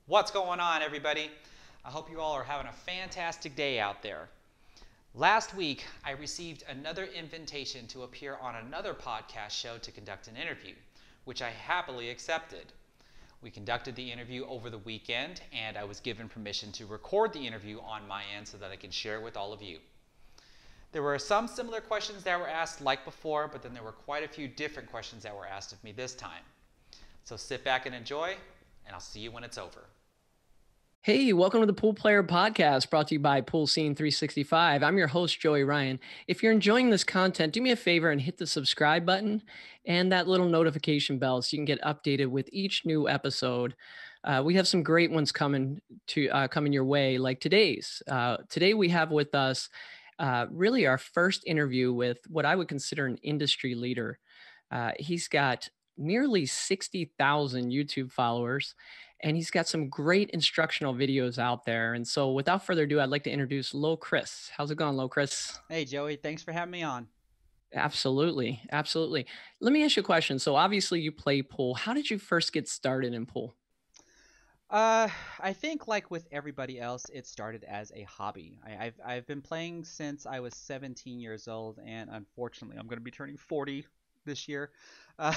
What's going on, everybody? I hope you all are having a fantastic day out there. Last week, I received another invitation to appear on another podcast show to conduct an interview, which I happily accepted. We conducted the interview over the weekend, and I was given permission to record the interview on my end so that I can share it with all of you. There were some similar questions that were asked like before, but then there were quite a few different questions that were asked of me this time. So sit back and enjoy, and I'll see you when it's over. Hey, welcome to the Pool Player Podcast brought to you by Pool Scene 365. I'm your host, Joey Ryan. If you're enjoying this content, do me a favor and hit the subscribe button and that little notification bell so you can get updated with each new episode. We have some great ones coming your way, like today's. Today we have with us really our first interview with what I would consider an industry leader. He's got nearly 60,000 YouTube followers, and he's got some great instructional videos out there. And so without further ado, I'd like to introduce Lo Chris. How's it going, Lo Chris? Hey, Joey, thanks for having me on. Absolutely. Absolutely. Let me ask you a question. So obviously you play pool. How did you first get started in pool? Uh, I think like with everybody else, it started as a hobby. I've been playing since I was 17 years old, and unfortunately, I'm going to be turning 40 this year. Uh,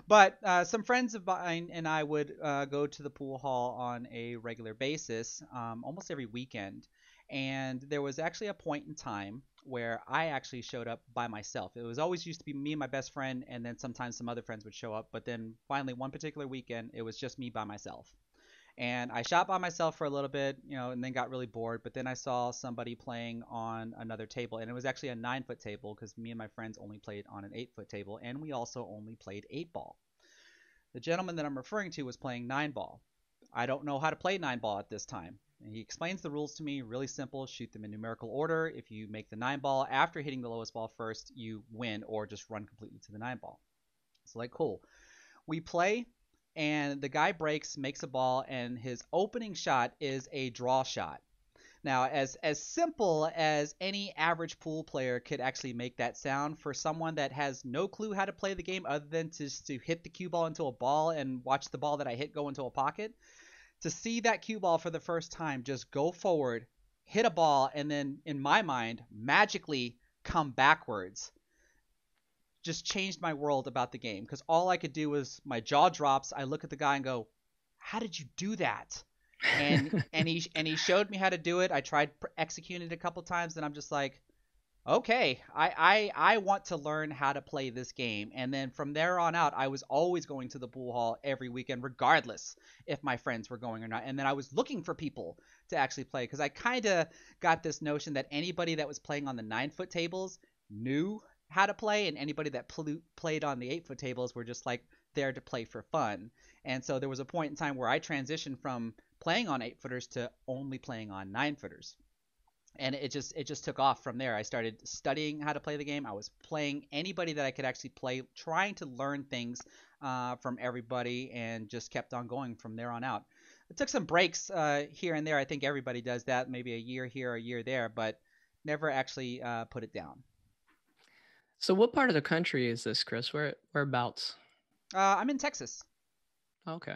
but some friends of mine and I would go to the pool hall on a regular basis, almost every weekend. And there was actually a point in time where I actually showed up by myself. It was always used to be me and my best friend, and then sometimes some other friends would show up. But then finally, one particular weekend, it was just me by myself. And I shot by myself for a little bit, and then got really bored. But then I saw somebody playing on another table, and it was actually a 9 foot table because me and my friends only played on an 8 foot table, and we also only played 8 ball. The gentleman that I'm referring to was playing 9 ball. I don't know how to play 9 ball at this time. And he explains the rules to me, really simple: shoot them in numerical order. If you make the 9 ball after hitting the lowest ball first, you win, or just run completely to the 9 ball. It's like, cool. We play, and the guy breaks, makes a ball, and his opening shot is a draw shot. Now, as simple as any average pool player could actually make that sound, for someone that has no clue how to play the game other than just to hit the cue ball into a ball and watch the ball that I hit go into a pocket, to see that cue ball for the first time just go forward, hit a ball, and then in my mind magically come backwards, just changed my world about the game, because all I could do was my jaw drops. I look at the guy and go, "How did you do that?" And he showed me how to do it. I tried executing it a couple times, and I'm just like, okay, I want to learn how to play this game. And then from there on out, I was always going to the pool hall every weekend, regardless if my friends were going or not. And then I was looking for people to actually play, because I kind of got this notion that anybody that was playing on the 9 foot tables knew how to play, and anybody that played on the 8 foot tables were just like there to play for fun. And so there was a point in time where I transitioned from playing on 8 footers to only playing on 9 footers, and it just took off from there. I started studying how to play the game. I was playing anybody that I could actually play, trying to learn things from everybody, and just kept on going from there on out. It took some breaks here and there. I think everybody does that, maybe a year here, a year there, but never actually put it down. So what part of the country is this, Chris? Whereabouts? I'm in Texas. Okay.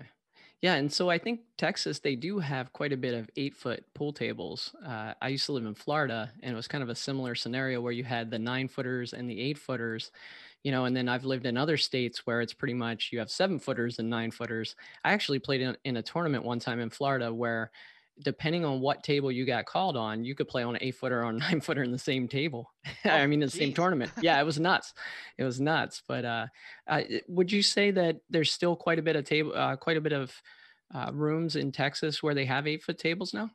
Yeah, and so I think Texas, they do have quite a bit of 8 foot pool tables. I used to live in Florida, and it was kind of a similar scenario where you had the 9 footers and the 8 footers, and then I've lived in other states where it's pretty much you have 7 footers and 9 footers. I actually played in a tournament one time in Florida where, depending on what table you got called on, you could play on an 8 footer or a 9 footer in the same table. I Oh, mean, in the same geez. tournament. Yeah, it was nuts. It was nuts. But would you say that there's still quite a bit of rooms in Texas where they have 8 foot tables now?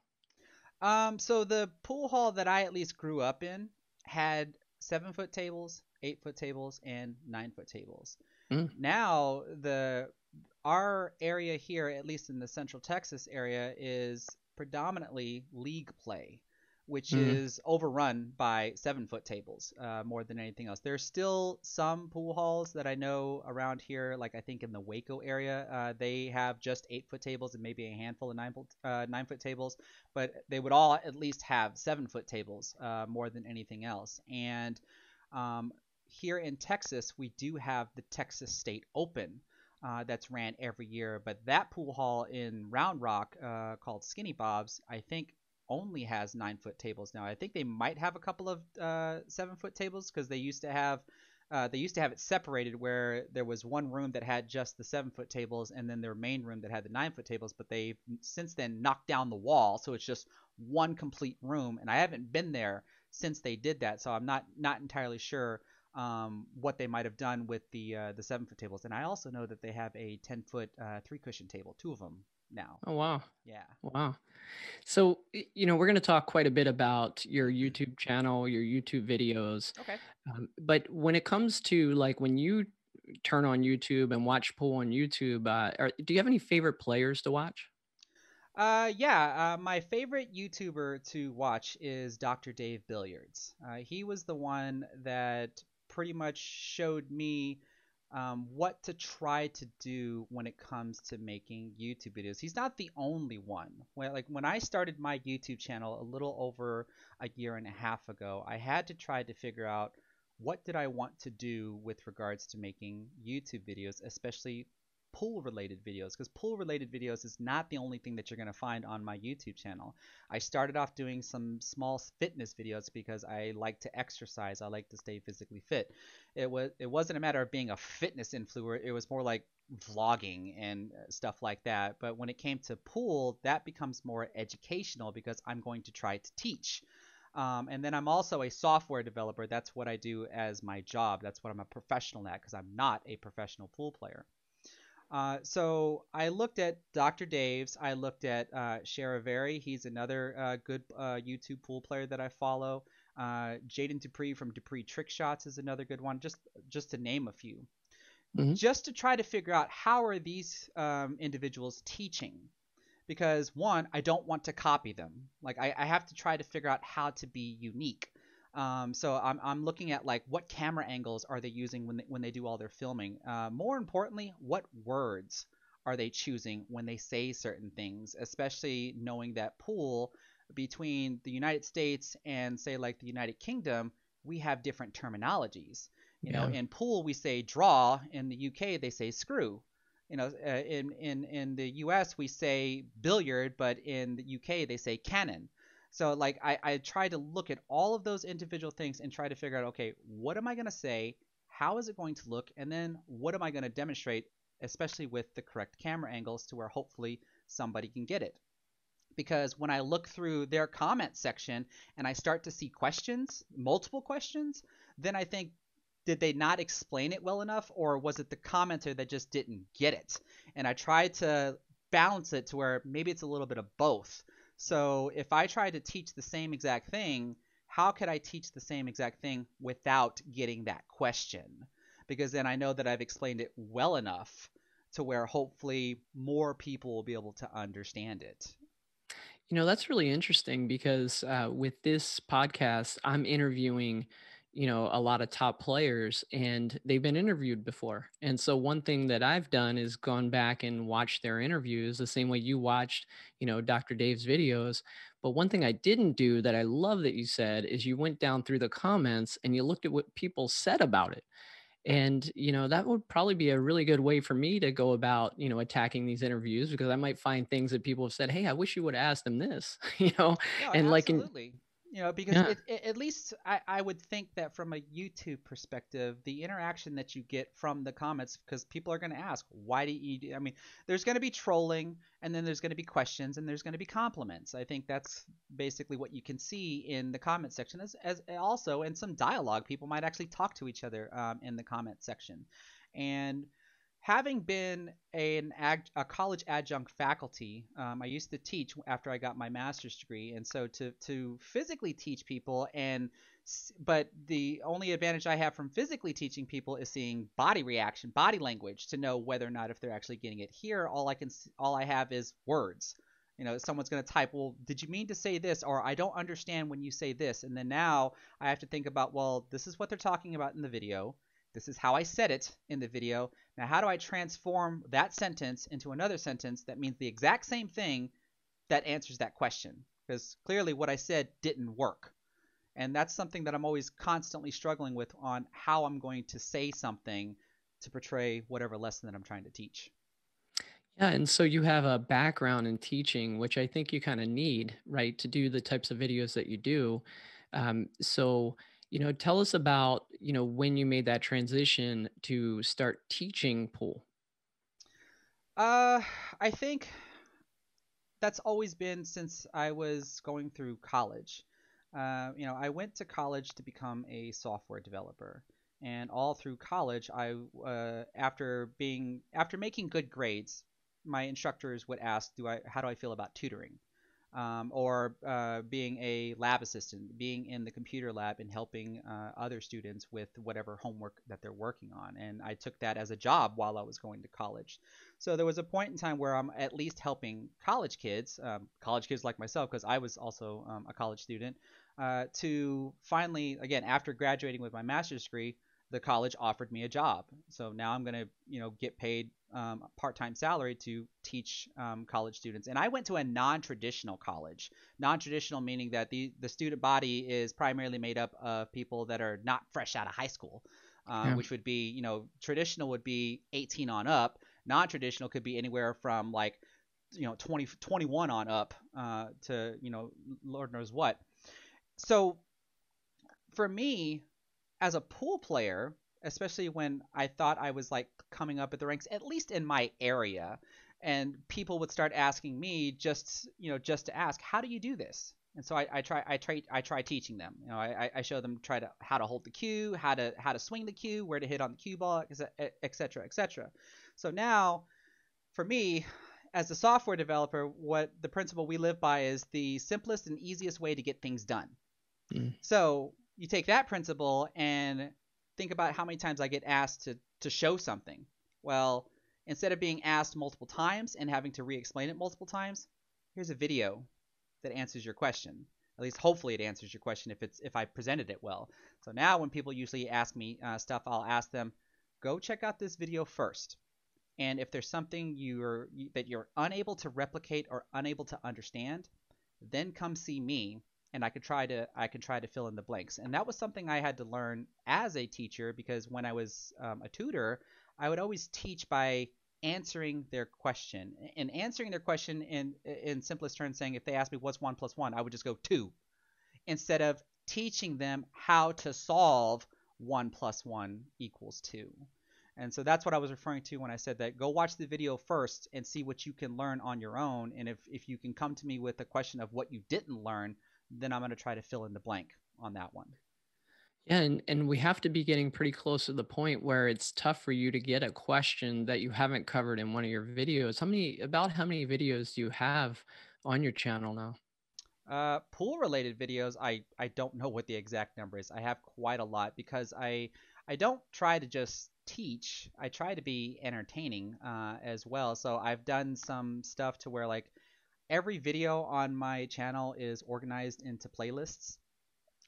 So the pool hall that I at least grew up in had 7 foot tables, 8 foot tables, and 9 foot tables. Mm, Now the our area here, at least in the Central Texas area, is predominantly league play, which mm, is overrun by 7 foot tables more than anything else. There's still some pool halls that I know around here, like I think in the Waco area, they have just 8 foot tables and maybe a handful of 9 foot tables, but they would all at least have 7 foot tables more than anything else. And um, here in Texas, we do have the Texas State Open, that's ran every year. But that pool hall in Round Rock, called Skinny Bob's, I think only has 9 foot tables now. I think they might have a couple of 7 foot tables because they used to have it separated where there was one room that had just the 7 foot tables and then their main room that had the 9 foot tables. But they've since then knocked down the wall, so it's just one complete room. And I haven't been there since they did that, so I'm not entirely sure what they might have done with the 7 foot tables. And I also know that they have a 10 foot three cushion table, two of them now. Oh, wow. Yeah. Wow. So, we're going to talk quite a bit about your YouTube channel, your YouTube videos. Okay. But when it comes to like when you turn on YouTube and watch pool on YouTube, do you have any favorite players to watch? Yeah, my favorite YouTuber to watch is Dr. Dave Billiards. He was the one that pretty much showed me what to try to do when it comes to making YouTube videos. He's not the only one. When I started my YouTube channel a little over a year and a half ago, I had to try to figure out what did I want to do with regards to making YouTube videos, especially pool related videos, because pool related videos is not the only thing that you're going to find on my YouTube channel. I started off doing some small fitness videos because I like to exercise. I like to stay physically fit. It wasn't a matter of being a fitness influencer. It was more like vlogging and stuff like that. But when it came to pool, that becomes more educational because I'm going to try to teach. And then I'm also a software developer. That's what I do as my job. That's what I'm a professional at because I'm not a professional pool player. So I looked at Dr. Dave's. I looked at Sharavari. He's another good YouTube pool player that I follow. Jaden Dupree from Dupree Trick Shots is another good one. Just to name a few. Hmm. Just to try to figure out how are these individuals teaching, because one, I don't want to copy them. Like I have to try to figure out how to be unique. So I'm looking at like what camera angles are they using when they do all their filming. More importantly, what words are they choosing when they say certain things, especially knowing that pool between the United States and say like the United Kingdom, we have different terminologies. Yeah. In pool we say draw, in the UK they say screw. In the US we say billiard, but in the UK they say cannon. So like I try to look at all of those individual things and try to figure out, okay, what am I going to say? How is it going to look? And then what am I going to demonstrate, especially with the correct camera angles to where hopefully somebody can get it. Because when I look through their comment section and I start to see questions, multiple questions, then I think, did they not explain it well enough, or was it the commenter that just didn't get it? And I tried to balance it to where maybe it's a little bit of both. So if I try to teach the same exact thing, how could I teach the same exact thing without getting that question? Because then I know that I've explained it well enough to where hopefully more people will be able to understand it. That's really interesting because with this podcast, I'm interviewing, a lot of top players and they've been interviewed before. And so one thing that I've done is gone back and watched their interviews the same way you watched, Dr. Dave's videos. But one thing I didn't do that I love that you said is you went down through the comments and you looked at what people said about it. And, that would probably be a really good way for me to go about, attacking these interviews because I might find things that people have said, hey, I wish you would have asked them this, No, and like, in, absolutely. Because yeah, at least I would think that from a YouTube perspective, the interaction that you get from the comments, because people are going to ask, why do you do? I mean, there's going to be trolling, and then there's going to be questions, and there's going to be compliments. I think that's basically what you can see in the comment section, as also in some dialogue. People might actually talk to each other in the comment section. And having been a college adjunct faculty, I used to teach after I got my master's degree, and so to physically teach people, but the only advantage I have from physically teaching people is seeing body reaction, body language, to know whether or not if they're actually getting it. Here, all I have is words. Someone's going to type, well, did you mean to say this? Or I don't understand when you say this. And then now I have to think about, well, this is what they're talking about in the video. This is how I said it in the video. Now, how do I transform that sentence into another sentence that means the exact same thing that answers that question? Because clearly what I said didn't work. And that's something that I'm always constantly struggling with on how I'm going to say something to portray whatever lesson that I'm trying to teach. Yeah, and so you have a background in teaching, which I think you kind of need, right, to do the types of videos that you do. So, tell us about, when you made that transition to start teaching pool. Uh, I think that's always been since I was going through college. I went to college to become a software developer, and all through college, after making good grades, my instructors would ask, how do I feel about tutoring? Or being a lab assistant, being in the computer lab and helping other students with whatever homework that they're working on. And I took that as a job while I was going to college. So there was a point in time where I'm at least helping college kids like myself, because I was also a college student, to finally, again, after graduating with my master's degree, the college offered me a job. So now I'm going to, get paid part-time salary to teach college students. And I went to a non-traditional college. Non-traditional meaning that the student body is primarily made up of people that are not fresh out of high school, Yeah. which would be, traditional would be 18 on up. Non-traditional could be anywhere from like, 20, 21 on up to, Lord knows what. So for me, as a pool player, especially when I thought I was like coming up at the ranks, at least in my area, and people would start asking me just to ask, how do you do this? And so I try teaching them. I show them how to hold the cue, how to swing the cue, where to hit on the cue ball, et cetera, et cetera. So now, for me, as a software developer, what the principle we live by is the simplest and easiest way to get things done. Mm. So you take that principle and think about how many times I get asked to show something. Well, instead of being asked multiple times and having to re-explain it multiple times, here's a video that answers your question. At least hopefully it answers your question if I presented it well. So now when people usually ask me stuff, I'll ask them, go check out this video first. And if there's something that you're unable to replicate or unable to understand, then come see me, and I can try to fill in the blanks. And that was something I had to learn as a teacher, because when I was a tutor, I would always teach by answering their question, and answering their question in simplest terms, saying if they ask me what's 1 plus 1, I would just go 2, instead of teaching them how to solve 1 plus 1 equals 2. And so that's what I was referring to when I said that go watch the video first and see what you can learn on your own. And if you can come to me with a question of what you didn't learn, then I'm going to try to fill in the blank on that one. Yeah, and we have to be getting pretty close to the point where it's tough for you to get a question that you haven't covered in one of your videos. How many videos do you have on your channel now? Pool related videos, I don't know what the exact number is. I have quite a lot, because I don't try to just teach. I try to be entertaining as well. So I've done some stuff to where like every video on my channel is organized into playlists.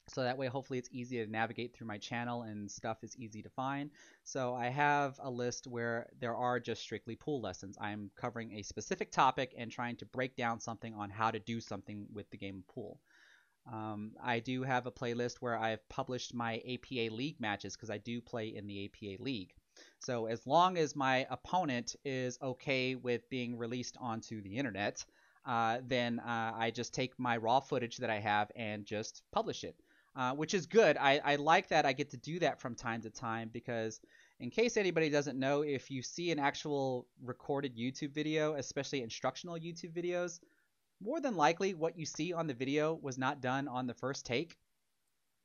So that way, hopefully, it's easy to navigate through my channel and stuff is easy to find. So I have a list where there are just strictly pool lessons. I'm covering a specific topic and trying to break down something on how to do something with the game of pool. I do have a playlist where I've published my APA League matches, because I do play in the APA League. So as long as my opponent is okay with being released onto the internet, then I just take my raw footage that I have and just publish it, which is good. I like that I get to do that from time to time, because in case anybody doesn't know, if you see an actual recorded YouTube video, especially instructional YouTube videos, more than likely what you see on the video was not done on the first take,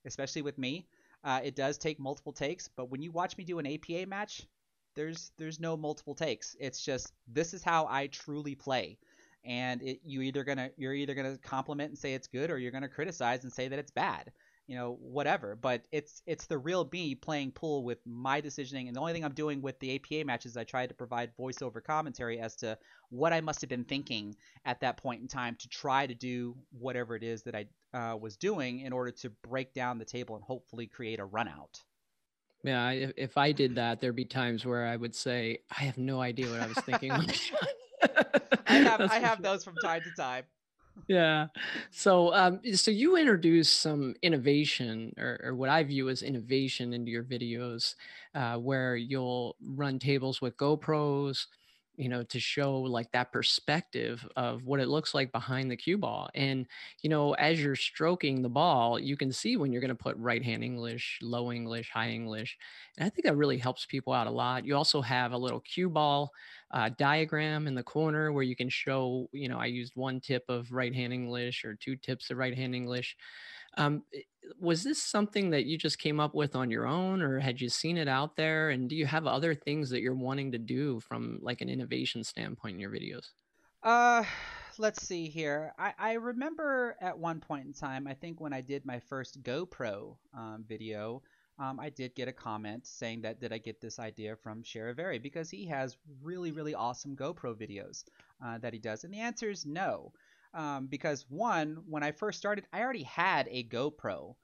especially with me. It does take multiple takes, but when you watch me do an APA match, there's no multiple takes. It's just, this is how I truly play. And you're either gonna compliment and say it's good, or you're gonna criticize and say that it's bad. Whatever. But it's the real me playing pool with my decisioning, and the only thing I'm doing with the APA matches is I try to provide voiceover commentary as to what I must have been thinking at that point in time to try to do whatever it is that I was doing in order to break down the table and hopefully create a run out. Yeah, if I did that, there'd be times where I would say, I have no idea what I was thinking. I have That's I for have sure. those from time to time. Yeah. So you introduce some innovation or what I view as innovation into your videos, where you'll run tables with GoPros, to show like that perspective of what it looks like behind the cue ball. And, as you're stroking the ball, you can see when you're going to put right hand English, low English, high English. And I think that really helps people out a lot. You also have a little cue ball diagram in the corner where you can show, I used one tip of right hand English or two tips of right hand English. Was this something that you just came up with on your own, or had you seen it out there? And do you have other things that you're wanting to do from like an innovation standpoint in your videos? Uh, let's see here. I remember at one point in time, I think when I did my first GoPro video, I did get a comment saying that did I get this idea from Sharavari because he has really, really awesome GoPro videos that he does. And the answer is no. Because one, when I first started, I already had a GoPro.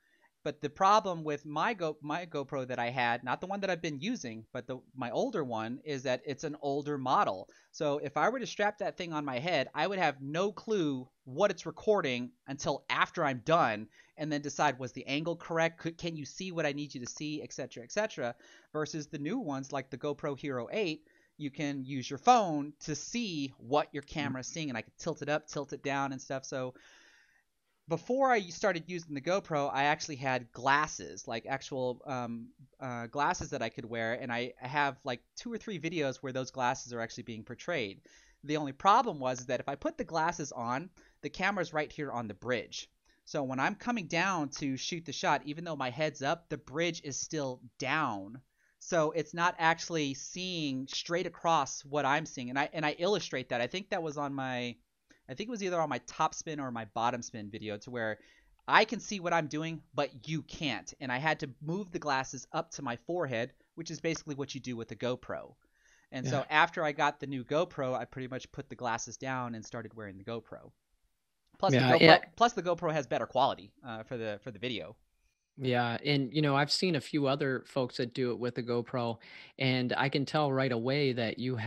But the problem with my GoPro that I had, not the one that I've been using, but my older one, is that it's an older model. So if I were to strap that thing on my head, I would have no clue what it's recording until after I'm done, and then decide was the angle correct? Can you see what I need you to see, etc., etc. Versus the new ones like the GoPro Hero 8, you can use your phone to see what your camera's seeing, and I can tilt it up, tilt it down, and stuff. So before I started using the GoPro, I actually had glasses, like actual glasses that I could wear, and I have like 2 or 3 videos where those glasses are actually being portrayed. The only problem was that if I put the glasses on, the camera's right here on the bridge. So when I'm coming down to shoot the shot, even though my head's up, the bridge is still down. So it's not actually seeing straight across what I'm seeing. And I illustrate that. I think it was either on my top spin or my bottom spin video to where I can see what I'm doing, but you can't. And I had to move the glasses up to my forehead, which is basically what you do with the GoPro. And Yeah. so after I got the new GoPro, I pretty much put the glasses down and started wearing the GoPro. Yeah. Yeah. Plus the GoPro has better quality for the video. Yeah, and I've seen a few other folks that do it with the GoPro, and I can tell right away that you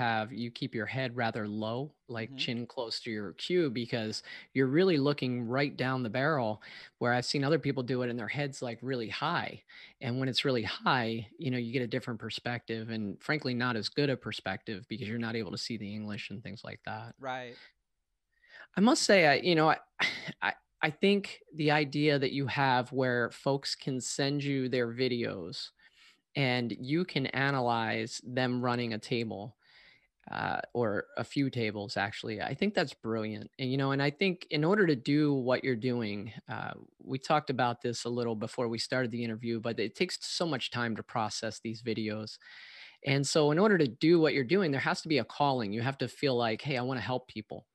keep your head rather low, like Hmm. chin close to your cue, because you're really looking right down the barrel. Where I've seen other people do it and their head's like really high, and when it's really high, you get a different perspective, and frankly, not as good a perspective because you're not able to see the English and things like that. Right. I must say, I I think the idea that you have where folks can send you their videos and you can analyze them running a table, or a few tables, actually, I think that's brilliant. And I think in order to do what you're doing, we talked about this a little before we started the interview, but it takes so much time to process these videos. And so, in order to do what you're doing, there has to be a calling. You have to feel like, hey, I want to help people.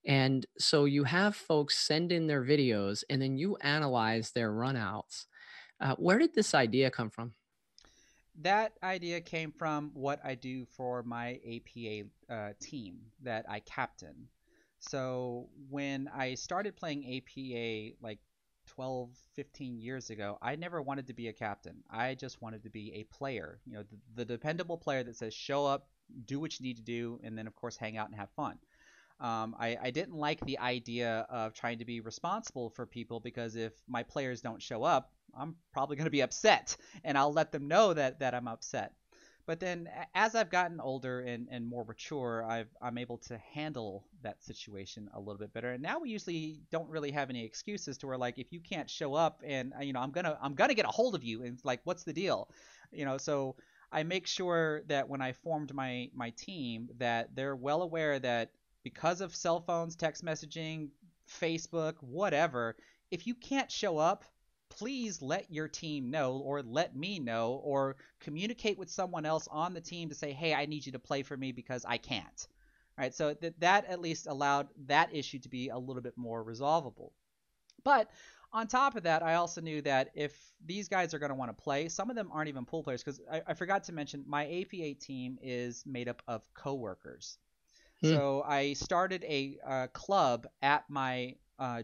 And so you have folks send in their videos and then you analyze their runouts. Where did this idea come from? That idea came from what I do for my APA team that I captain. So when I started playing APA like 12, 15 years ago, I never wanted to be a captain. I just wanted to be a player, the dependable player that says show up, do what you need to do, and then of course hang out and have fun. I didn't like the idea of trying to be responsible for people because if my players don't show up, I'm probably going to be upset and I'll let them know that I'm upset. But then as I've gotten older and more mature, I'm able to handle that situation a little bit better. And now we usually don't really have any excuses to where like if you can't show up and I'm gonna get a hold of you and it's like what's the deal, so I make sure that when I formed my team that they're well aware that because of cell phones, text messaging, Facebook, whatever, if you can't show up, please let your team know or let me know or communicate with someone else on the team to say, hey, I need you to play for me because I can't. All right, so that at least allowed that issue to be a little bit more resolvable. But on top of that, I also knew that if these guys are going to want to play, some of them aren't even pool players because I forgot to mention my APA team is made up of coworkers. Hmm. So I started a club at my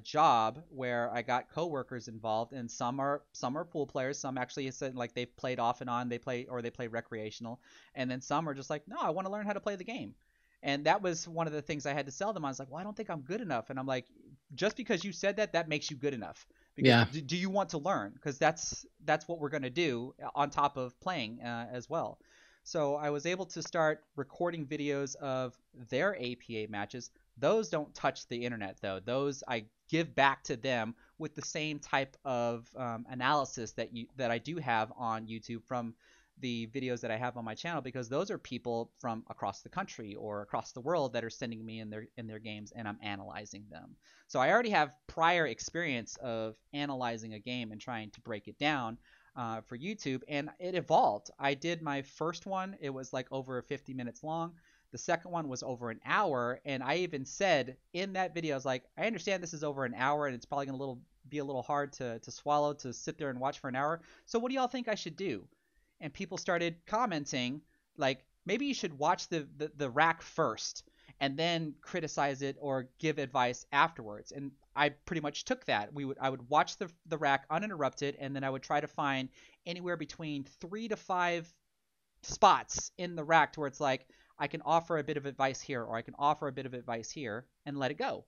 job where I got coworkers involved, and some are pool players. Some actually said like they've played off and on, they play recreational, and then some are just like, no, I want to learn how to play the game. And that was one of the things I had to sell them. I was like, well, I don't think I'm good enough, and I'm like, just because you said that, that makes you good enough. Because Yeah. do you want to learn? Because that's what we're going to do on top of playing as well. So I was able to start recording videos of their APA matches. Those don't touch the internet though. Those I give back to them with the same type of analysis that I do have on YouTube from the videos that I have on my channel, because those are people from across the country or across the world that are sending me in their games, and I'm analyzing them. So I already have prior experience of analyzing a game and trying to break it down for YouTube, and it evolved. I did my first one; it was like over 50 minutes long. The second one was over an hour, and I even said in that video, I was like, I understand this is over an hour, and it's probably gonna be a little hard to swallow to sit there and watch for an hour. So what do y'all think I should do? And people started commenting like, maybe you should watch the rack first and then criticize it or give advice afterwards. And I pretty much took that. I would watch the rack uninterrupted, and then I would try to find anywhere between 3 to 5 spots in the rack to where it's like I can offer a bit of advice here or I can offer a bit of advice here and let it go.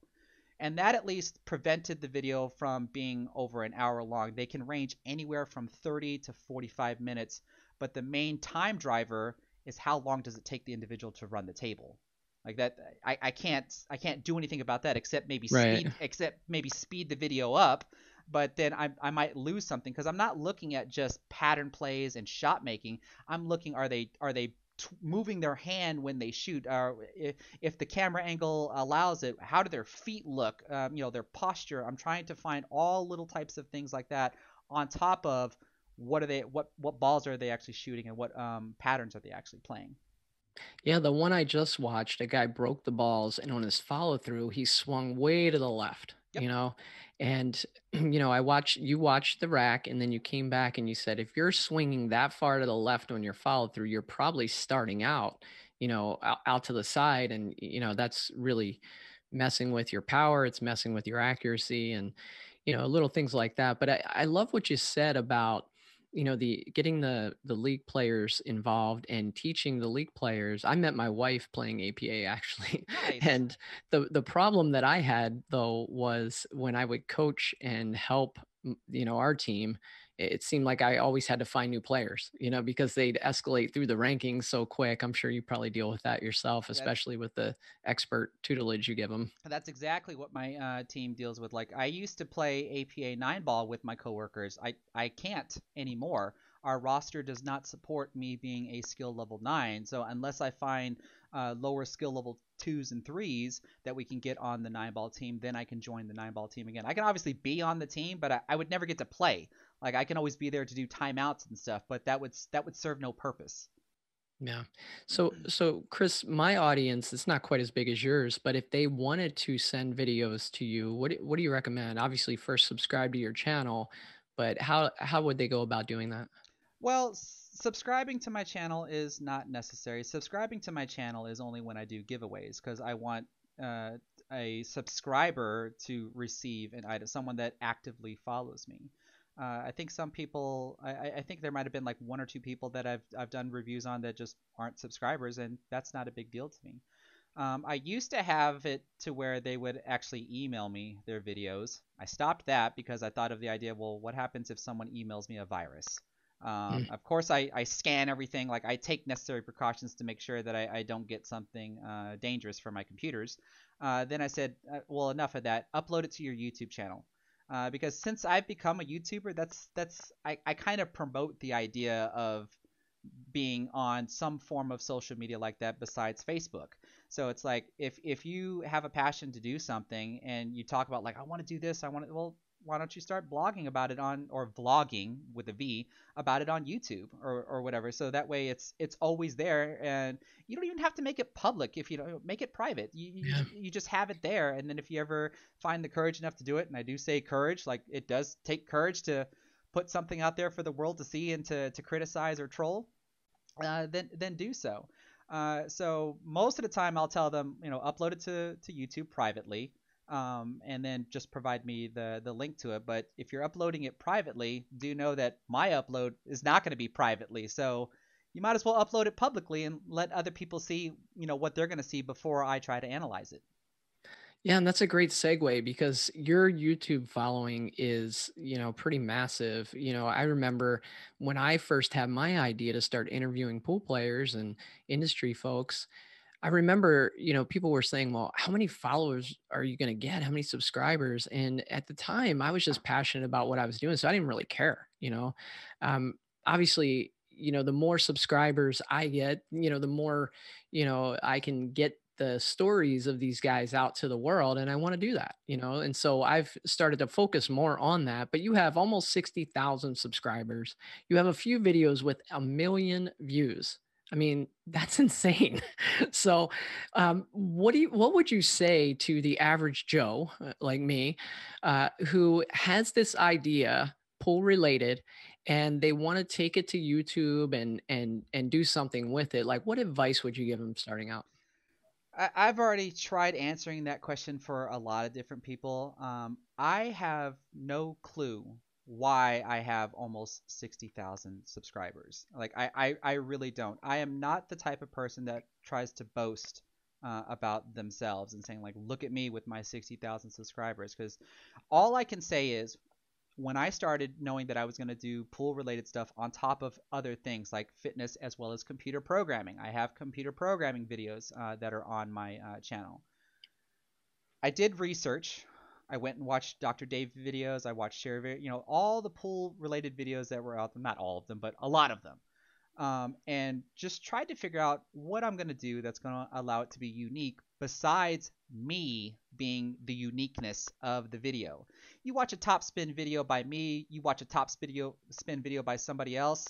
And that at least prevented the video from being over an hour long. They can range anywhere from 30 to 45 minutes, but the main time driver is how long does it take the individual to run the table. Like that, I can't do anything about that Right. except maybe speed the video up. But then I might lose something because I'm not looking at just pattern plays and shot making. I'm looking, are they moving their hand when they shoot? If the camera angle allows it, how do their feet look? Their posture. I'm trying to find all little types of things like that on top of what balls are they actually shooting and what patterns are they actually playing. Yeah, the one I just watched, a guy broke the balls, and on his follow through, he swung way to the left, Yep, and I watched you watched the rack, and then you came back and you said if you're swinging that far to the left on your follow through, you're probably starting out, out to the side, and that's really messing with your power. It's messing with your accuracy, and little things like that. But I love what you said about the getting the league players involved and teaching the league players. I met my wife playing APA actually. nice. And the problem that I had though was when I would coach and help our team, it seemed like I always had to find new players, because they'd escalate through the rankings so quick. I'm sure you probably deal with that yourself, That's especially with the expert tutelage you give them. That's exactly what my team deals with. Like I used to play APA 9 ball with my coworkers. I can't anymore. Our roster does not support me being a skill level 9. So unless I find lower skill level 2s and 3s that we can get on the 9 ball team, then I can join the 9 ball team again. I can obviously be on the team, but I would never get to play. Like I can always be there to do timeouts and stuff, but that would serve no purpose. Yeah. So Chris, my audience is not quite as big as yours, but if they wanted to send videos to you, what do you recommend? Obviously, first subscribe to your channel, but how would they go about doing that? Well, subscribing to my channel is not necessary. Subscribing to my channel is only when I do giveaways because I want uh, a subscriber to receive an item, someone that actively follows me. I think some people, I think there might have been like 1 or 2 people that I've done reviews on that just aren't subscribers, and that's not a big deal to me. I used to have it to where they would actually email me their videos. I stopped that because I thought of the idea, well, what happens if someone emails me a virus? Mm. Of course, I scan everything. Like I take necessary precautions to make sure that I don't get something dangerous for my computers. Then I said, well, enough of that. Upload it to your YouTube channel. Because since I've become a YouTuber, I kind of promote the idea of being on some form of social media like that besides Facebook. So it's like if you have a passion to do something and you talk about like I want to do this, I want to well why don't you start blogging about it on or vlogging with a V about it on YouTube or whatever. So that way it's always there and you don't even have to make it public if you don't make it private. Yeah. You just have it there and then if you ever find the courage enough to do it, and I do say courage, like it does take courage to put something out there for the world to see and to criticize or troll, then do so. So most of the time, I'll tell them, upload it to YouTube privately, and then just provide me the link to it. But if you're uploading it privately, do know that my upload is not going to be privately. So you might as well upload it publicly and let other people see, what they're going to see before I try to analyze it. Yeah, and that's a great segue because your YouTube following is, pretty massive. I remember when I first had my idea to start interviewing pool players and industry folks, I remember, people were saying, well, how many followers are you going to get? How many subscribers? And at the time, I was just passionate about what I was doing. So I didn't really care. Obviously, the more subscribers I get, the more, I can get the stories of these guys out to the world. And I want to do that. And so I've started to focus more on that. But you have almost 60,000 subscribers. You have a few videos with 1 million views. I mean, that's insane. So, what would you say to the average Joe like me, who has this idea, pool related, and they want to take it to YouTube and do something with it? Like, what advice would you give them starting out? I've already tried answering that question for a lot of different people. I have no clue why I have almost 60,000 subscribers. Like, I really don't. I am not the type of person that tries to boast about themselves and saying, like, look at me with my 60,000 subscribers. Because all I can say is when I started knowing that I was going to do pool related stuff on top of other things like fitness as well as computer programming. I have computer programming videos that are on my channel. I did research. I went and watched Dr. Dave videos. I watched Sherry, all the pool related videos that were out there. Not all of them, but a lot of them. And just tried to figure out what I'm going to do that's going to allow it to be unique besides me being the uniqueness of the video. You watch a top spin video by me, you watch a spin video by somebody else,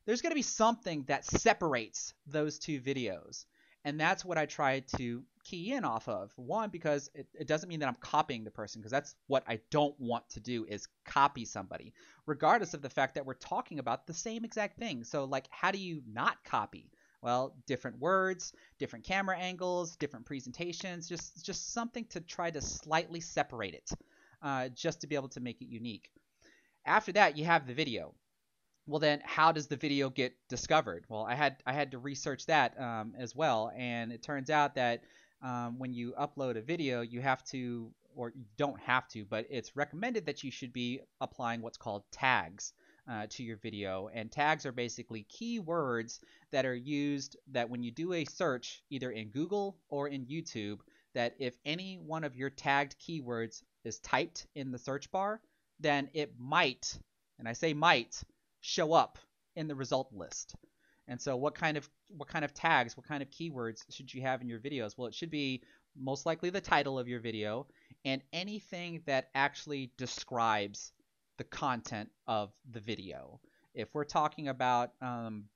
there's going to be something that separates those two videos. And that's what I try to key in off of. One, because it doesn't mean that I'm copying the person, because that's what I don't want to do is copy somebody, regardless of the fact that we're talking about the same exact thing. So, like, how do you not copy? Well, different words, different camera angles, different presentations, just something to try to slightly separate it, just to be able to make it unique. After that, you have the video. Well, then how does the video get discovered? Well, I had to research that as well, and it turns out that when you upload a video, you have to, or you don't have to, but it's recommended that you should be applying what's called tags to your video. And tags are basically keywords that are used that when you do a search, either in Google or in YouTube, that if any one of your tagged keywords is typed in the search bar, then it might, and I say might, show up in the result list. And so what kind of tags, what kind of keywords should you have in your videos? Well, it should be most likely the title of your video and anything that actually describes the content of the video. If we're talking about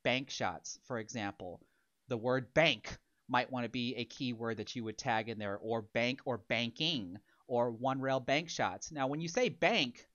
bank shots, for example, the word bank might want to be a keyword that you would tag in there, or bank or banking or one rail bank shots. Now, when you say bank,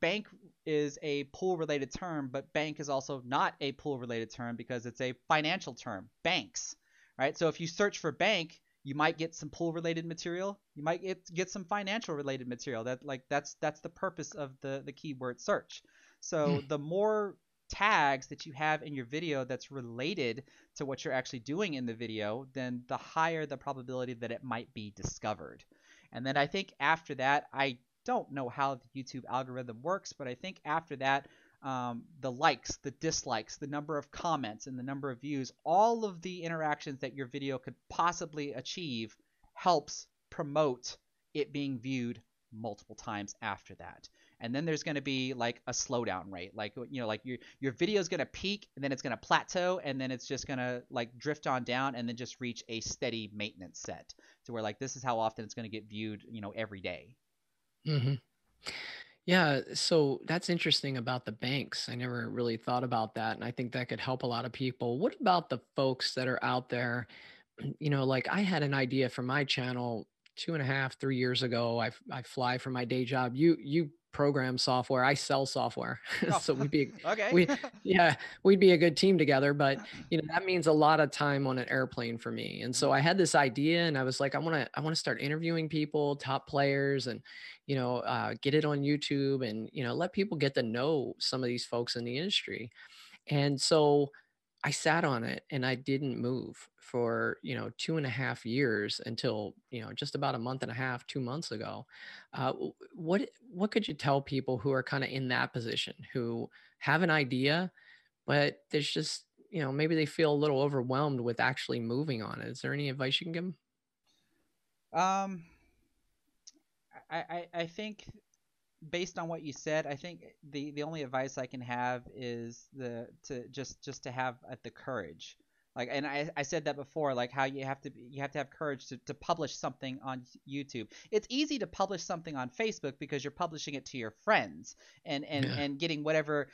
bank is a pool related term, but bank is also not a pool related term because it's a financial term, banks, right? So if you search for bank, you might get some pool related material, you might get some financial related material. That's the purpose of the keyword search. So the more tags that you have in your video that's related to what you're actually doing in the video, then the higher the probability that it might be discovered. And then I think after that, I don't know how the YouTube algorithm works, but I think after that, the likes, the dislikes, the number of comments, and the number of views, all of the interactions that your video could possibly achieve helps promote it being viewed multiple times after that. And then there's going to be like a slowdown rate, like your video is going to peak and then it's going to plateau and then it's just going to like drift on down and then just reach a steady maintenance set to where like this is how often it's going to get viewed, every day. Hmm. Yeah, so that's interesting about the banks. I never really thought about that, and I think that could help a lot of people. What about the folks that are out there? Like I had an idea for my channel 2.5, 3 years ago. I fly for my day job. You program software. I sell software, Oh, so okay. we yeah we'd be a good team together. But that means a lot of time on an airplane for me. And Mhm. so I had this idea, and I was like, I want to start interviewing people, top players, and get it on YouTube, and let people get to know some of these folks in the industry. And so I sat on it and I didn't move for, 2.5 years until, just about a month and a half, 2 months ago. What could you tell people who are kind of in that position, who have an idea, but there's just, maybe they feel a little overwhelmed with actually moving on it? Is there any advice you can give them? Um, I think based on what you said, I think the only advice I can have is the to just to have the courage. Like, and I said that before, like how you have to have courage to publish something on YouTube. It's easy to publish something on Facebook because you're publishing it to your friends Yeah. and getting whatever,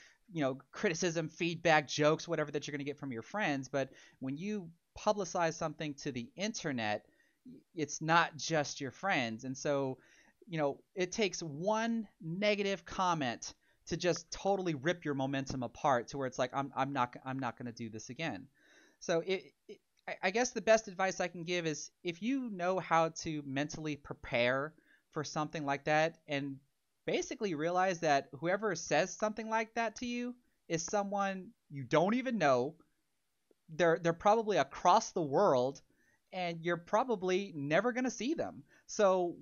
criticism, feedback, jokes, whatever that you're going to get from your friends. But when you publicize something to the internet, it's not just your friends. And so, it takes one negative comment to just totally rip your momentum apart to where it's like I'm not going to do this again. So I guess the best advice I can give is if you know how to mentally prepare for something like that and basically realize that whoever says something like that to you is someone you don't even know. They're probably across the world and you're probably never going to see them. So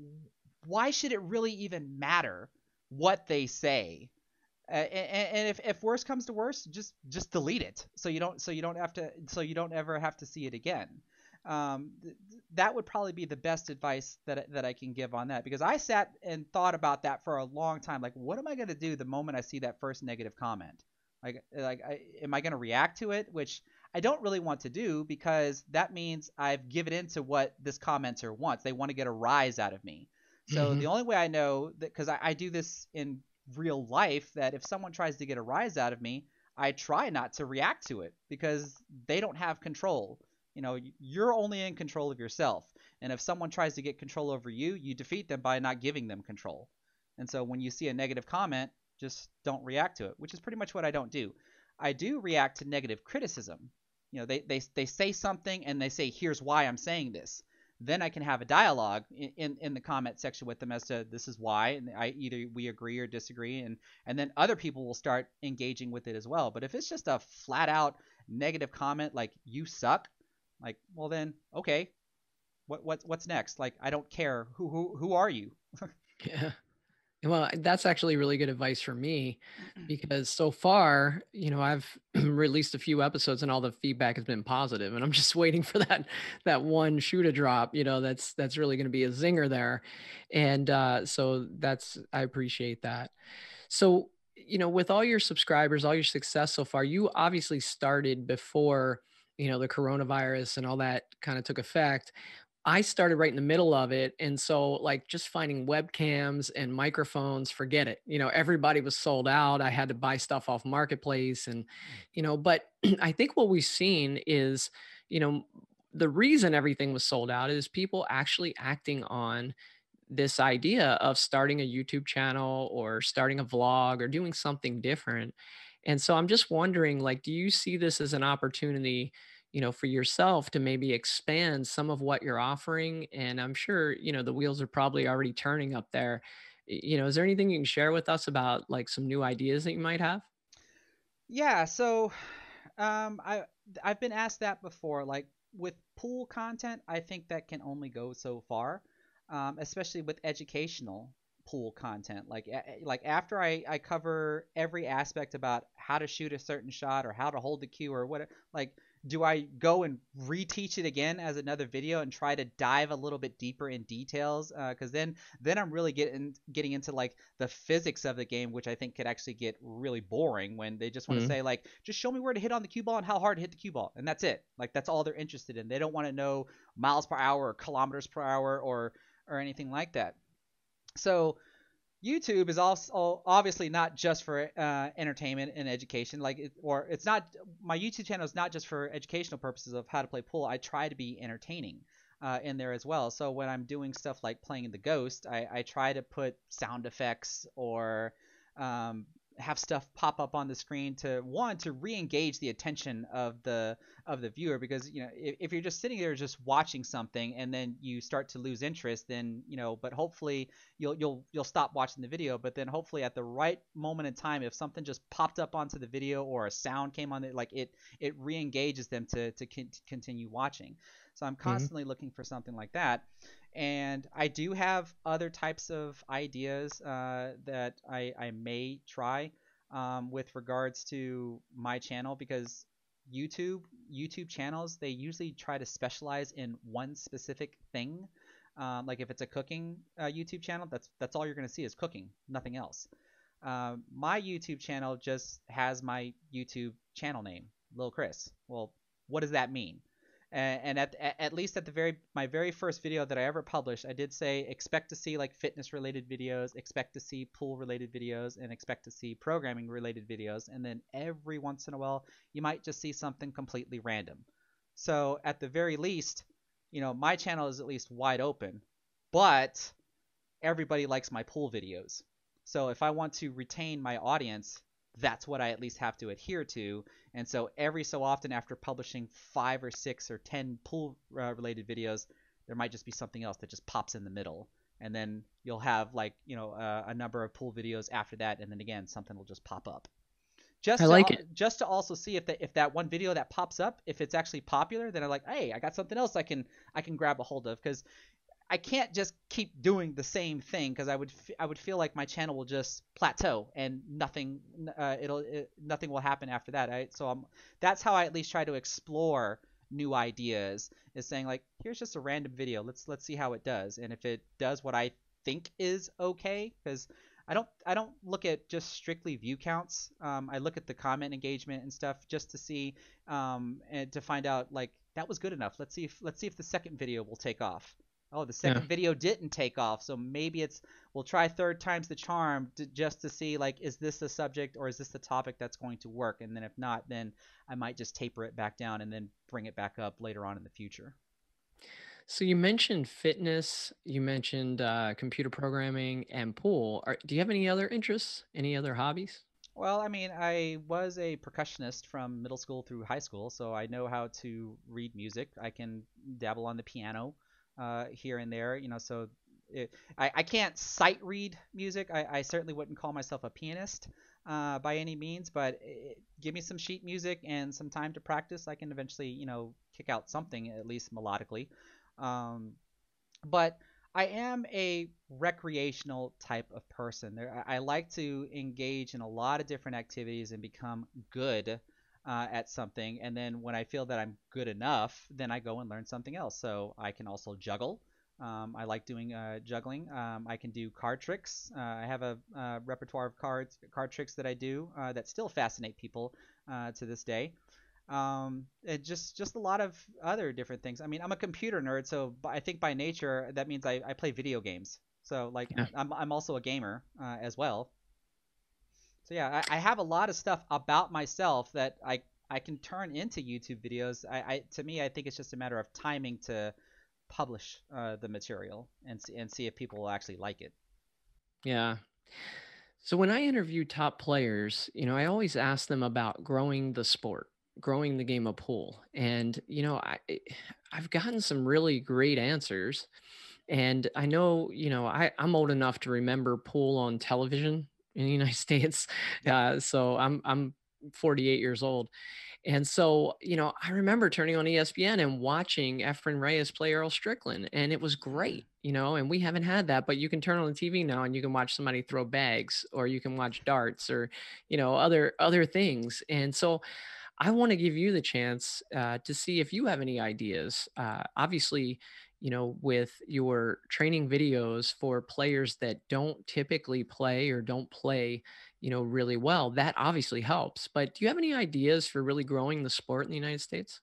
why should it really even matter what they say? And if worse comes to worse, just delete it so you don't ever have to see it again. That would probably be the best advice that I can give on that, because I sat and thought about that for a long time. Like, what am I going to do the moment I see that first negative comment? Am I going to react to it? Which I don't really want to do, because that means I've given in to what this commenter wants. They want to get a rise out of me. So Hmm. the only way I know that, because I do this in real life, that if someone tries to get a rise out of me, I try not to react to it because they don't have control. You're only in control of yourself. And if someone tries to get control over you, you defeat them by not giving them control. And so when you see a negative comment, just don't react to it, which is pretty much what I don't do. I do react to negative criticism. They say something and they say, here's why I'm saying this. Then I can have a dialogue in the comment section with them as to this is why, and either we agree or disagree, and then other people will start engaging with it as well. But if it's just a flat out negative comment like you suck, like, well then okay, what's next? Like, I don't care who are you. Yeah. Well, that's actually really good advice for me because so far, I've released a few episodes and all the feedback has been positive, and I'm just waiting for that one shoe to drop, that's really going to be a zinger there. And so that's I appreciate that. So, with all your subscribers, all your success so far, you obviously started before, the coronavirus and all that kind of took effect. I started right in the middle of it. And so, like, just finding webcams and microphones, forget it. Everybody was sold out. I had to buy stuff off Marketplace. And, but I think what we've seen is, you know, the reason everything was sold out is people actually acting on this idea of starting a YouTube channel or starting a vlog or doing something different. And so I'm just wondering, like, do you see this as an opportunity, for yourself to maybe expand some of what you're offering? And I'm sure, the wheels are probably already turning up there. Is there anything you can share with us about like some new ideas that you might have? Yeah, so I've been asked that before. Like with pool content, I think that can only go so far, especially with educational pool content. Like after I cover every aspect about how to shoot a certain shot or how to hold the cue or what, like, do I go and reteach it again as another video and try to dive a little bit deeper in details? Because then I'm really getting into like the physics of the game, which I think could actually get really boring when they just want to Mm. say like, just show me where to hit on the cue ball and how hard to hit the cue ball, and that's it. Like that's all they're interested in. They don't want to know miles per hour or kilometers per hour or anything like that. So YouTube is also obviously not just for entertainment and education. Or it's not, my YouTube channel is not just for educational purposes of how to play pool. I try to be entertaining in there as well. So when I'm doing stuff like playing the Ghost, I try to put sound effects or have stuff pop up on the screen to re-engage the attention of the viewer, because if you're just sitting there just watching something and then you start to lose interest, then but hopefully you'll stop watching the video, but then hopefully at the right moment in time, if something just popped up onto the video or a sound came on it, like it re-engages them to continue watching. So I'm Mhm. constantly looking for something like that. And I do have other types of ideas that I may try with regards to my channel, because YouTube YouTube channels, they usually try to specialize in one specific thing. Like if it's a cooking YouTube channel, that's all you're going to see is cooking, nothing else. My YouTube channel just has my YouTube channel name, Lil Chris. Well, what does that mean? And at least at the my very first video that I ever published, I did say expect to see like fitness related videos, expect to see pool related videos, and expect to see programming related videos. And then every once in a while, you might just see something completely random. So at the very least, my channel is at least wide open, but everybody likes my pool videos. So if I want to retain my audience, that's what I at least have to adhere to. And so every so often, after publishing 5 or 6 or 10 pool related videos, there might just be something else that just pops in the middle. And then you'll have like, a number of pool videos after that. And then again, something will just pop up. I Just like to it. just to also see if that one video that pops up, if it's actually popular, then I'm like, hey, I got something else I can grab a hold of, because I can't just keep doing the same thing, because I would feel like my channel will just plateau and nothing will happen after that. That's how I at least try to explore new ideas, is saying like, here's just a random video. Let's see how it does, and if it does what I think is okay, because I don't look at just strictly view counts. I look at the comment engagement and stuff, just to see and to find out like that was good enough. Let's see if the second video will take off. Oh, the Yeah. second video didn't take off, so maybe we'll try third time's the charm just to see like, is this the subject or is this the topic that's going to work? And then if not, then I might just taper it back down and then bring it back up later on in the future. So you mentioned fitness, you mentioned computer programming and pool. Do you have any other interests? Any other hobbies? Well, I mean, I was a percussionist from middle school through high school, so I know how to read music. I can dabble on the piano here and there, so I can't sight read music. I certainly wouldn't call myself a pianist by any means, but give me some sheet music and some time to practice, I can eventually, kick out something, at least melodically. Um, but I am a recreational type of person. I like to engage in a lot of different activities and become good at something. And then when I feel that I'm good enough, then I go and learn something else. So I can also juggle. I like doing juggling. I can do card tricks. I have a repertoire of card tricks that I do that still fascinate people to this day. And just a lot of other different things. I mean, I'm a computer nerd, so I think by nature that means I play video games. So like Yeah. I'm also a gamer as well. So yeah, I have a lot of stuff about myself that I can turn into YouTube videos. To me, I think it's just a matter of timing to publish the material and see if people will actually like it. Yeah. So when I interview top players, I always ask them about growing the sport, growing the game of pool. And, I've gotten some really great answers. And I know, I'm old enough to remember pool on television in the United States. Yep. So I'm 48 years old. And so, I remember turning on ESPN and watching Efren Reyes play Earl Strickland, and it was great, and we haven't had that, but you can turn on the TV now and you can watch somebody throw bags, or you can watch darts, or, other things. And so I want to give you the chance to see if you have any ideas. Obviously, with your training videos for players that don't typically play or don't play, really well, that obviously helps. But do you have any ideas for really growing the sport in the United States?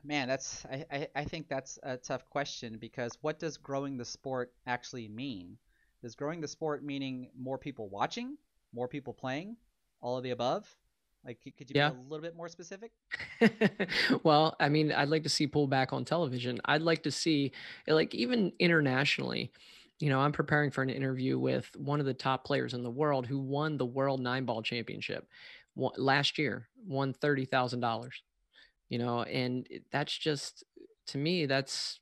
Man, I think that's a tough question, because what does growing the sport actually mean? Does growing the sport meaning more people watching, more people playing, all of the above? Like, could you be a Yeah. little bit more specific? Well, I mean, I'd like to see pull back on television. I'd like to see, like, even internationally. I'm preparing for an interview with one of the top players in the world who won the World Nine Ball Championship last year, won $30,000. And that's just, to me, that's,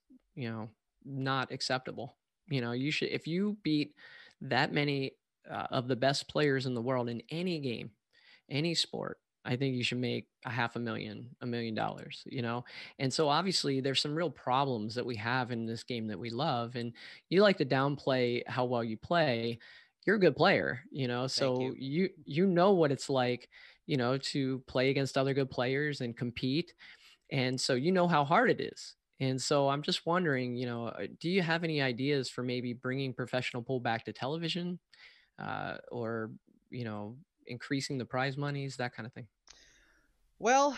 not acceptable. You should, if you beat that many of the best players in the world in any game, any sport, I think you should make a half a million, $1 million. And so obviously there's some real problems that we have in this game that we love. And you like to downplay how well you play. You're a good player, Thank so you. you know what it's like, to play against other good players and compete. And so you know how hard it is. And so I'm just wondering, do you have any ideas for maybe bringing professional pool back to television, or, you know, increasing the prize monies, that kind of thing? Well,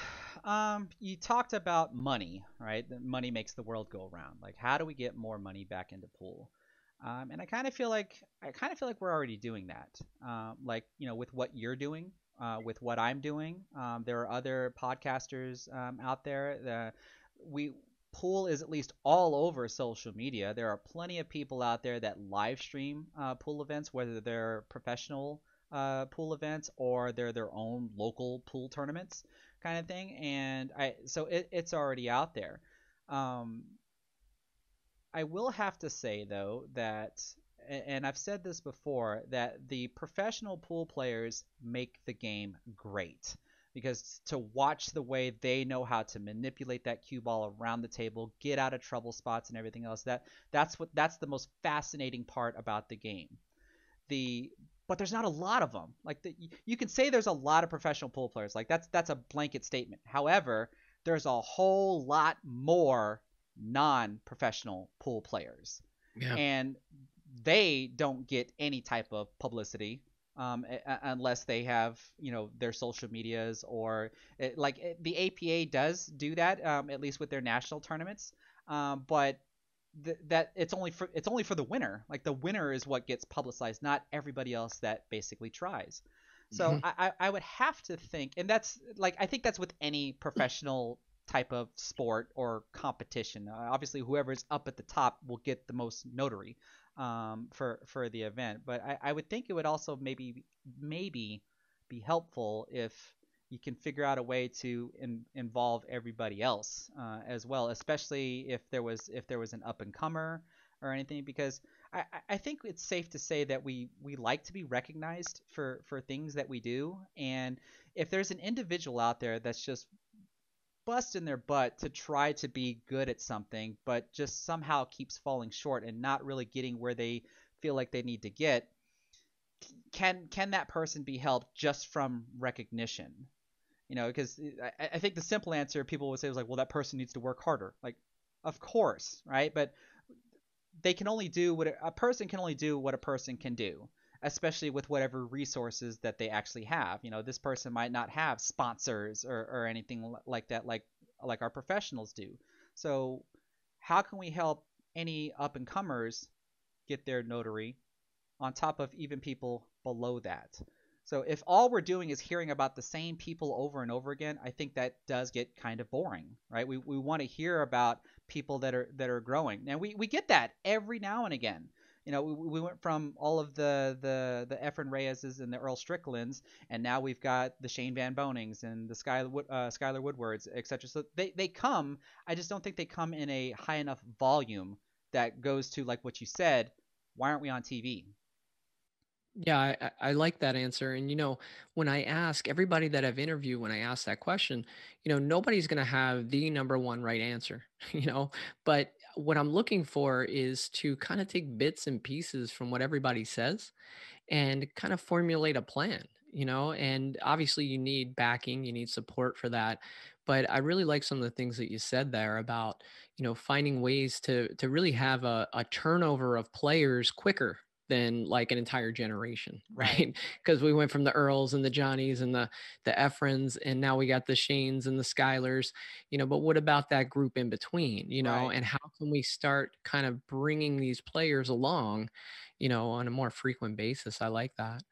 you talked about money, right? That money makes the world go around. Like, how do we get more money back into pool? And I kind of feel like we're already doing that. Like, with what you're doing, with what I'm doing. There are other podcasters out there. We Pool is at least all over social media. There are plenty of people out there that live stream pool events, whether they're professional pool events or they're their own local pool tournaments kind of thing. And it's already out there. Um, I will have to say though that, and I've said this before, that the professional pool players make the game great because to watch the way they know how to manipulate that cue ball around the table, get out of trouble spots and everything else, that's the most fascinating part about the game. The But there's not a lot of them. Like you can say there's a lot of professional pool players. Like that's a blanket statement. However, there's a whole lot more non-professional pool players, Yeah. and they don't get any type of publicity unless they have their social medias or the APA does do that at least with their national tournaments, but that it's only for the winner. Like the winner is what gets publicized, not everybody else that basically tries. So Mhm. I would have to think, and that's like I think that's with any professional type of sport or competition. Obviously, whoever's up at the top will get the most notary for the event. But I would think it would also maybe be helpful if you can figure out a way to involve everybody else as well, especially if there was an up and comer or anything, because I think it's safe to say that we like to be recognized for things that we do, and if there's an individual out there that's just busting their butt to try to be good at something, but just somehow keeps falling short and not really getting where they feel like they need to get, can that person be helped just from recognition? Because I think the simple answer people would say was like, well, that person needs to work harder. Like, of course, right? But they can only do what a person can only do what a person can do, especially with whatever resources that they actually have. This person might not have sponsors or anything like that, like our professionals do. So, how can we help any up and comers get their notary on top of even people below that? So if all we're doing is hearing about the same people over and over again, I think that does get kind of boring, right? We want to hear about people that are growing, and we get that every now and again. We went from all of the Efren Reyeses and the Earl Stricklands, and now we've got the Shane Van Bonings and the Skylar Woodwards, etc. So they come. I just don't think they come in a high enough volume that goes to like what you said. Why aren't we on TV? Yeah, I like that answer. And, when I ask everybody that I've interviewed, when I ask that question, nobody's going to have the number one right answer, but what I'm looking for is to kind of take bits and pieces from what everybody says and kind of formulate a plan, and obviously you need backing, you need support for that. But I really like some of the things that you said there about, finding ways to really have a turnover of players quicker than like an entire generation, Right. right? Because we went from the Earls and the Johnnies and the Efrons, and now we got the Shanes and the Skylers, but what about that group in between, Right. and how can we start kind of bringing these players along, on a more frequent basis? I like that.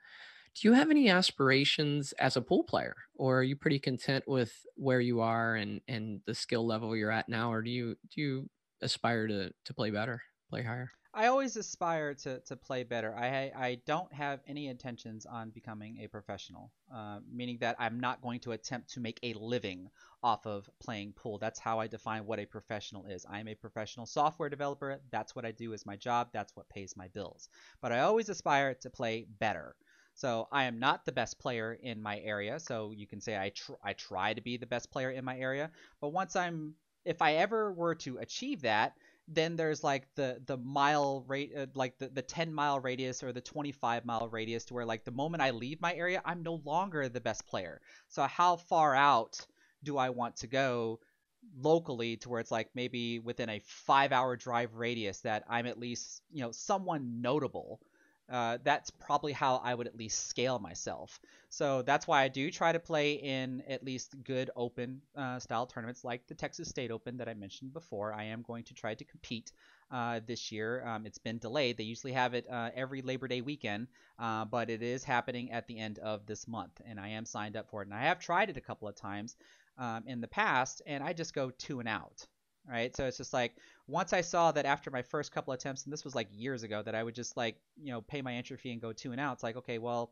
Do you have any aspirations as a pool player, or are you pretty content with where you are and the skill level you're at now, or do you aspire to play better? play higher? I always aspire to play better. I don't have any intentions on becoming a professional, meaning that I'm not going to attempt to make a living off of playing pool. That's how I define what a professional is. I'm a professional software developer. That's what I do as my job. That's what pays my bills. But I always aspire to play better. So I am not the best player in my area. So you can say I try to be the best player in my area. But if I ever were to achieve that, then there's like the mile rate, like the 10-mile radius or the 25-mile radius, to where like the moment I leave my area, I'm no longer the best player. So how far out do I want to go locally, to where it's like maybe within a 5-hour drive radius that I'm at least, someone notable. That's probably how I would at least scale myself. So that's why I do try to play in at least good open style tournaments like the Texas State Open that I mentioned before. I am going to try to compete this year. It's been delayed. They usually have it every Labor Day weekend, but it is happening at the end of this month, and I am signed up for it. And I have tried it a couple of times in the past, and I just go two and out. Right, so it's just like once I saw that after my first couple attempts, and this was like years ago, that I would just like pay my entry fee and go two and out. It's like, okay, well,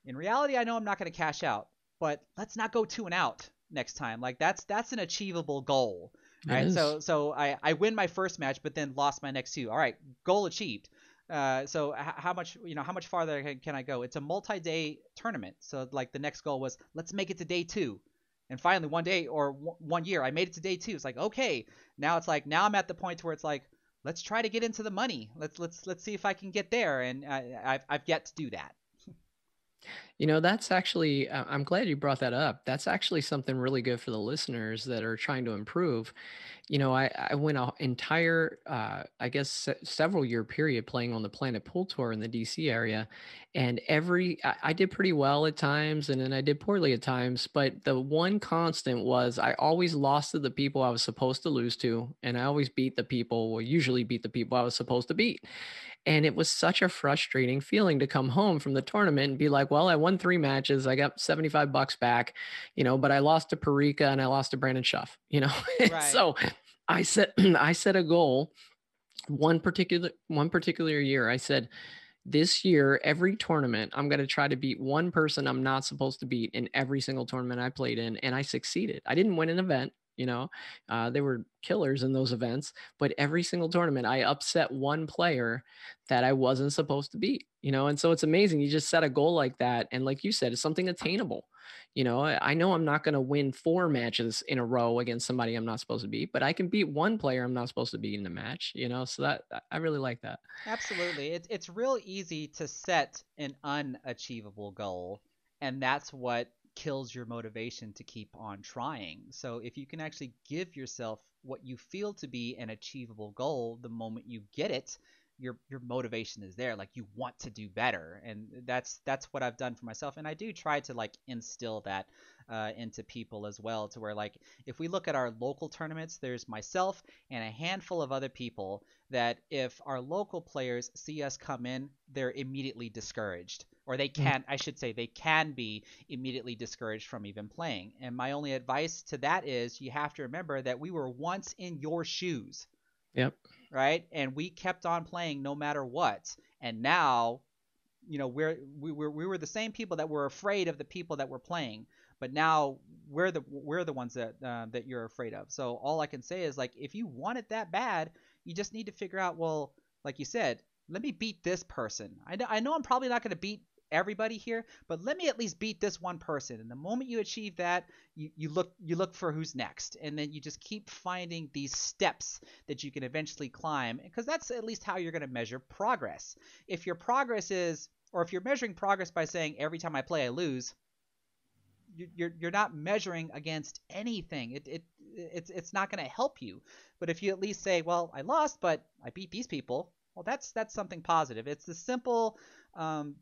in reality, I know I'm not going to cash out, but let's not go two and out next time. Like that's an achievable goal, It right? is. So I win my first match, but then lost my next two. All right, goal achieved. So how much farther can I go? It's a multi-day tournament, so like the next goal was let's make it to day two. And finally, one day or one year, I made it to day two. It's like, okay, now I'm at the point where it's like, let's try to get into the money. Let's see if I can get there. And I've yet to do that. That's actually, I'm glad you brought that up. That's actually something really good for the listeners that are trying to improve. I went an entire, I guess, several year period playing on the Planet Pool Tour in the DC area. And I did pretty well at times, and then I did poorly at times. But the one constant was I always lost to the people I was supposed to lose to. And I always usually beat the people I was supposed to beat. And it was such a frustrating feeling to come home from the tournament and be like, well, I won 3 matches. I got $75 back, but I lost to Parika and I lost to Brandon Schuff. Right. So I set I set a goal one particular year. I said, this year, every tournament, I'm going to try to beat one person I'm not supposed to beat in every single tournament I played in. And I succeeded. I didn't win an event. They were killers in those events, but every single tournament I upset one player that I wasn't supposed to beat, and so it's amazing. You just set a goal like that. And like you said, it's something attainable. I know I'm not going to win 4 matches in a row against somebody I'm not supposed to beat, but I can beat one player I'm not supposed to beat in a match, so that I really like that. Absolutely. It's real easy to set an unachievable goal, and that's what kills your motivation to keep on trying. So if you can actually give yourself what you feel to be an achievable goal, the moment you get it, your motivation is there. Like you want to do better, and that's what I've done for myself. And I do try to like instill that into people as well, to where like if we look at our local tournaments, there's myself and a handful of other people that if our local players see us come in, they're immediately discouraged. Or Mm. I should say, they can be immediately discouraged from even playing. And my only advice to that is you have to remember that we were once in your shoes, Yep. right? And we kept on playing no matter what. And now, we were the same people that were afraid of the people that were playing, but now we're the ones that you're afraid of. So all I can say is like if you want it that bad, you just need to figure out, well, like you said, let me beat this person. I know I'm probably not going to beat everybody here, but let me at least beat this one person. And the moment you achieve that, you look for who's next, and then you just keep finding these steps that you can eventually climb, because that's at least how you're going to measure progress. If your progress is, or if you're measuring progress by saying every time I play I lose, you're not measuring against anything. It's not going to help you. But if you at least say, well, I lost, but I beat these people, well, that's something positive. It's the simple um,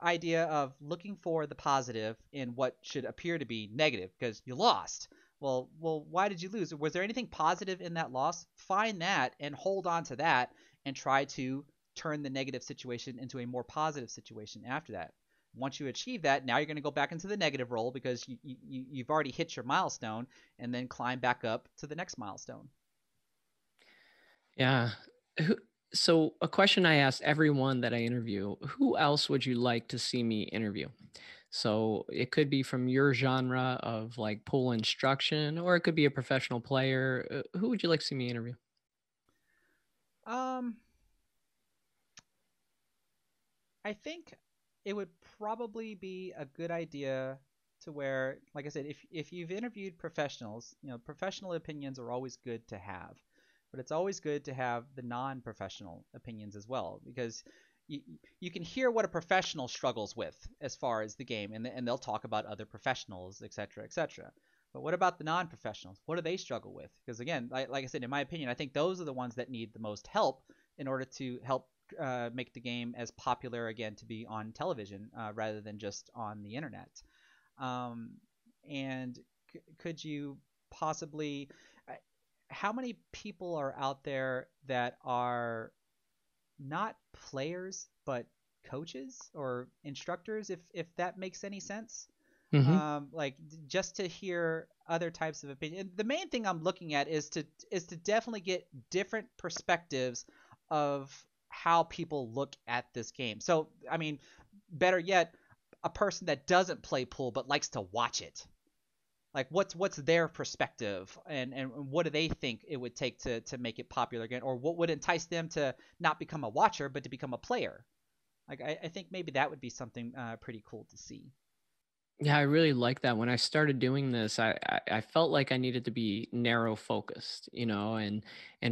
idea of looking for the positive in what should appear to be negative, because you lost. Well, why did you lose? Was there anything positive in that loss? Find that and hold on to that, and try to turn the negative situation into a more positive situation after that. Once you achieve that, now you're going to go back into the negative role because you've already hit your milestone, and then climb back up to the next milestone. Yeah. Who, so a question I ask everyone that I interview, who else would you like to see me interview? So it could be from your genre of like pool instruction, or it could be a professional player. Who would you like to see me interview? Um, I think it would probably be a good idea to where, like I said, if you've interviewed professionals, professional opinions are always good to have, but it's always good to have the non-professional opinions as well because you you can hear what a professional struggles with as far as the game, and they'll talk about other professionals, etc., etc. But what about the non-professionals? What do they struggle with? Because again, like I said, in my opinion, I think those are the ones that need the most help in order to help make the game as popular again to be on television rather than just on the internet. Um, and could you possibly? Uh, how many people are out there that are not players but coaches or instructors? If that makes any sense. Hmm. Like just to hear other types of opinion. The main thing I'm looking at is to definitely get different perspectives of how people look at this game. So, I mean, better yet, a person that doesn't play pool but likes to watch it. Like what's their perspective and what do they think it would take to make it popular again, or what would entice them to not become a watcher but to become a player? Like I think maybe that would be something pretty cool to see. Yeah, I really like that. When I started doing this, I felt like I needed to be narrow focused, and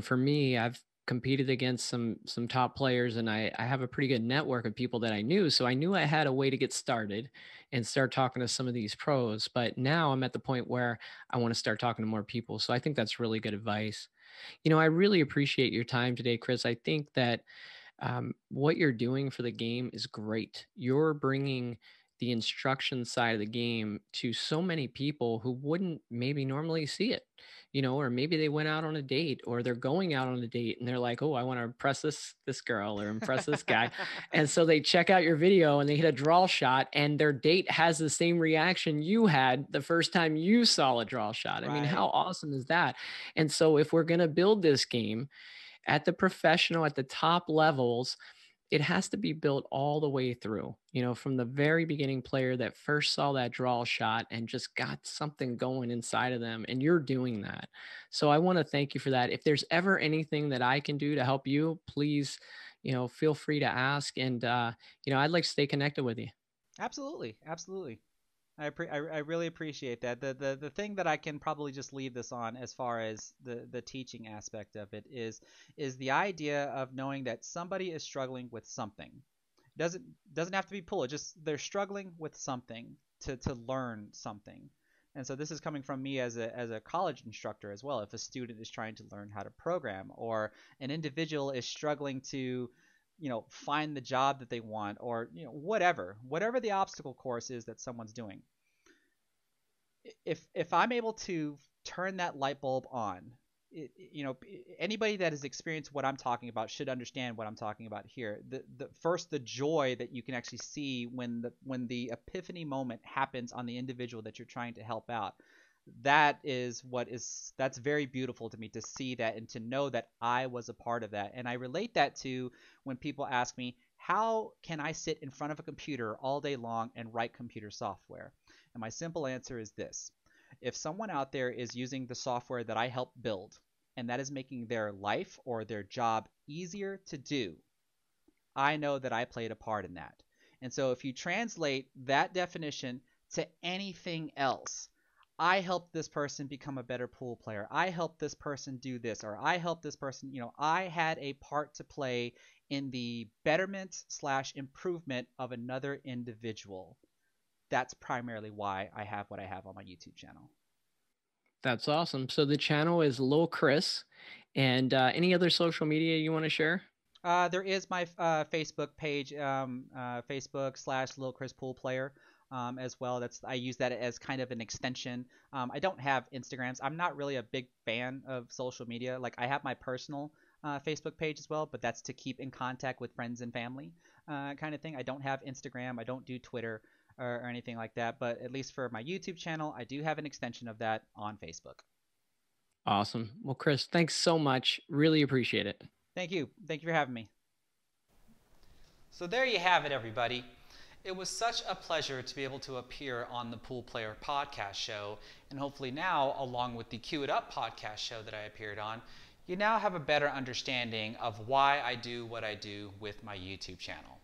for me, I've competed against some top players, and I have a pretty good network of people that I knew, so I knew I had a way to get started and start talking to some of these pros. But now I'm at the point where I want to start talking to more people. So I think that's really good advice. I really appreciate your time today, Chris. I think that what you're doing for the game is great. You're bringing the instruction side of the game to so many people who wouldn't maybe normally see it, or maybe they went out on a date or they're going out on a date and they're like, oh, I want to impress this girl or impress this guy. And so they check out your video and they hit a draw shot and their date has the same reaction you had the first time you saw a draw shot. I mean, how Right. awesome is that? And so if we're going to build this game, at the professional, at the top levels, it has to be built all the way through, from the very beginning player that first saw that draw shot and just got something going inside of them. And you're doing that. So I want to thank you for that. If there's ever anything that I can do to help you, please, feel free to ask. And, I'd like to stay connected with you. Absolutely, absolutely. I really appreciate that. The thing that I can probably just leave this on as far as the teaching aspect of it is the idea of knowing that somebody is struggling with something. Doesn't doesn't have to be pool. It just they're struggling with something to learn something. And so this is coming from me as a college instructor as well. If a student is trying to learn how to program, or an individual is struggling to find the job that they want, or whatever the obstacle course is that someone's doing, if I'm able to turn that light bulb on, anybody that has experienced what I'm talking about should understand what I'm talking about here. The joy that you can actually see when the epiphany moment happens on the individual that you're trying to help out. That's very beautiful to me, to see that and to know that I was a part of that. And I relate that to when people ask me, how can I sit in front of a computer all day long and write computer software? And my simple answer is this: if someone out there is using the software that I helped build, and that is making their life or their job easier to do, I know that I played a part in that. And so if you translate that definition to anything else, I helped this person become a better pool player, I helped this person do this, or I helped this person, I had a part to play in the betterment slash improvement of another individual. That's primarily why I have what I have on my YouTube channel. That's awesome. So the channel is Lil Chris. And any other social media you want to share? There is my Facebook page, Facebook/ Lil Chris Pool Player, as well. I use that as kind of an extension. I don't have Instagrams. I'm not really a big fan of social media. Like I have my personal Facebook page as well, but that's to keep in contact with friends and family, kind of thing. I don't have Instagram. I don't do Twitter or anything like that. But at least for my YouTube channel, I do have an extension of that on Facebook. Awesome. Well, Chris, thanks so much. Really appreciate it. Thank you. Thank you for having me. So there you have it, everybody. It was such a pleasure to be able to appear on the Pool Player podcast show, and hopefully now, along with the Cue It Up podcast show that I appeared on, you now have a better understanding of why I do what I do with my YouTube channel.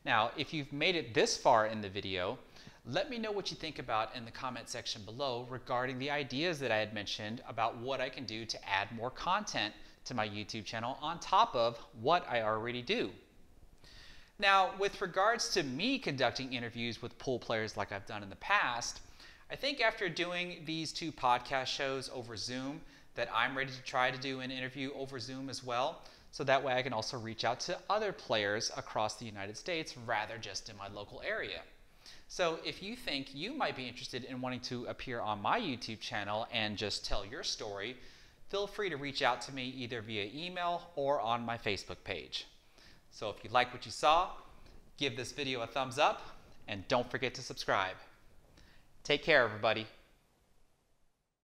Now, if you've made it this far in the video, let me know what you think about in the comment section below regarding the ideas that I had mentioned about what I can do to add more content to my YouTube channel on top of what I already do. Now, with regards to me conducting interviews with pool players like I've done in the past, I think after doing these two podcast shows over Zoom that I'm ready to try to do an interview over Zoom as well, so that way I can also reach out to other players across the United States rather just in my local area. So if you think you might be interested in wanting to appear on my YouTube channel and just tell your story, feel free to reach out to me either via email or on my Facebook page. So if you like what you saw, give this video a thumbs up and don't forget to subscribe. Take care, everybody.